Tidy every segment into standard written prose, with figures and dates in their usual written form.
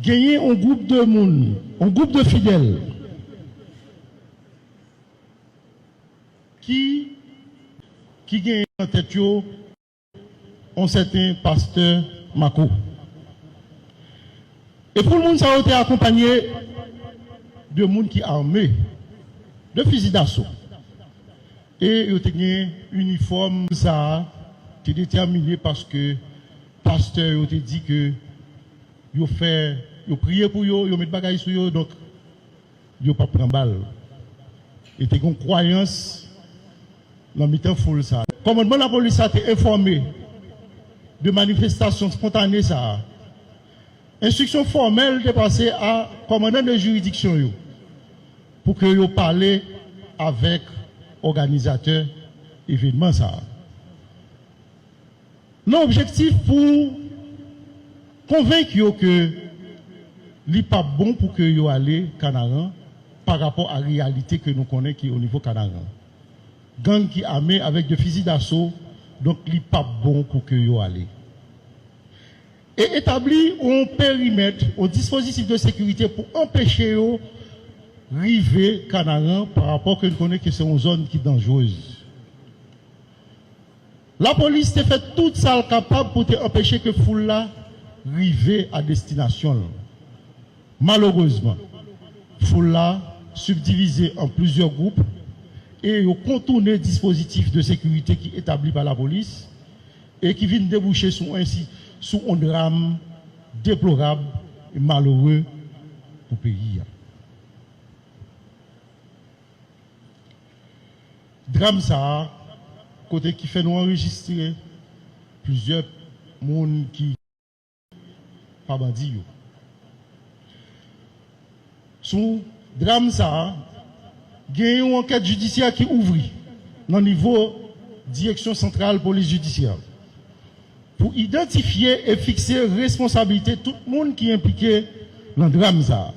gagner un groupe de monde, un groupe de fidèles qui gagne en tête un certain pasteur Mako. Et pour le monde, ça a été accompagné de monde qui armé, de fusils d'assaut. Et il y a un uniforme, ça a été déterminé parce que le pasteur a dit que il prié pour eux, il mis des bagages sur eux, donc il n'a pas pris balle. Et il y a une croyance dans le temps foule ça. Le commandement de la police a été informé de manifestations spontanées ça. Instruction formelle est passée à commandant de juridiction pour que vous parlez avec organisateur événement ça. L'objectif pour convaincre que n'est pas bon pour que vous allez Canaran par rapport à la réalité que nous connaissons qui est au niveau Canaran. Gang qui armé avec des fusils d'assaut, donc n'est pas bon pour que vous allez. Et établir un périmètre, un dispositif de sécurité pour empêcher eux d'arriver Canaran par rapport que nous connaissons que c'est une zone qui est dangereuse. La police a fait tout ça capable pour empêcher que foule là arrive à destination. Malheureusement, foule là subdivisé en plusieurs groupes et ils ont contourné le dispositif de sécurité qui est établi par la police et qui vient déboucher sur un drame déplorable et malheureux pour le pays. Drame ça, côté qui fait nous enregistrer plusieurs personnes qui pas bandit. Sous drame ça, il y a une enquête judiciaire qui ouvre dans le niveau direction centrale police judiciaire pour identifier et fixer responsabilité tout le monde qui est impliqué dans le drame ça.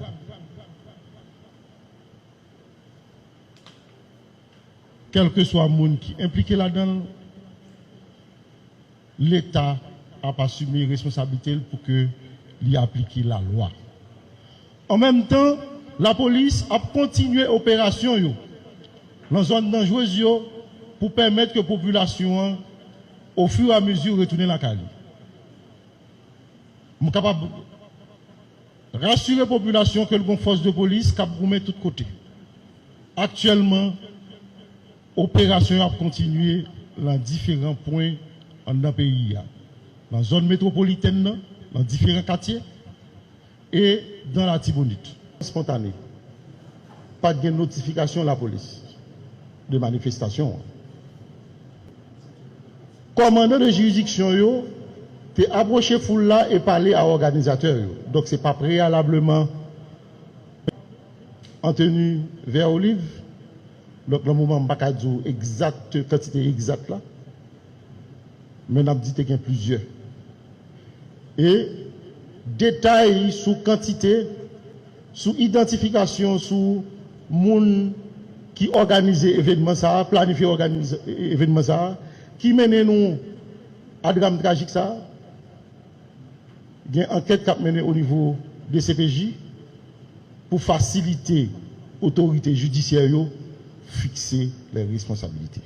Quel que soit le monde qui est impliqué là-dedans, l'État a pas assumé responsabilité pour que lui applique la loi. En même temps, la police a continué l'opération dans la zone dangereuse pour permettre que la population, au fur et à mesure, retourne la Cali. Je suis capable de rassurer la population que le force de police cap de tous côtés. Actuellement, l'opération a continué dans différents points dans le pays. Dans la zone métropolitaine, dans différents quartiers et dans la Tibonite. Spontané. Pas de notification de la police de manifestation. Commandant de juridiction, tu es approché foule là et parler à l'organisateur. Donc ce n'est pas préalablement en tenue vers olive. Donc le moment je ne sais pas exact quantité exacte là. Mais on a dit qu'il y a plusieurs. Et détails sur quantité, sur identification, sur monde qui organise l'événement ça, planifie l'événement ça, qui mène nous à drame tragique ça. Il y a une enquête qui a mené au niveau des CPJ pour faciliter l'autorité judiciaire fixer les responsabilités.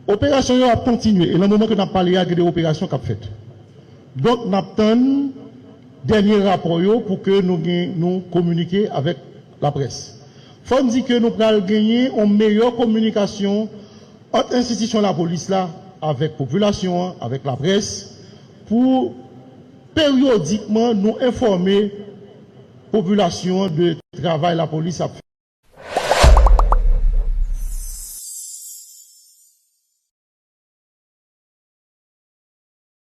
L'opération a continué et dans le moment que nous avons parlé, il y a des opérations qui ont fait. Donc, nous avons dernier rapport pour que nous communiquions avec la presse. Il faut dire que nous allons gagner une meilleure communication entre institutions de la police là, avec la population, avec la presse, pour périodiquement nous informer la population de travail la police a fait.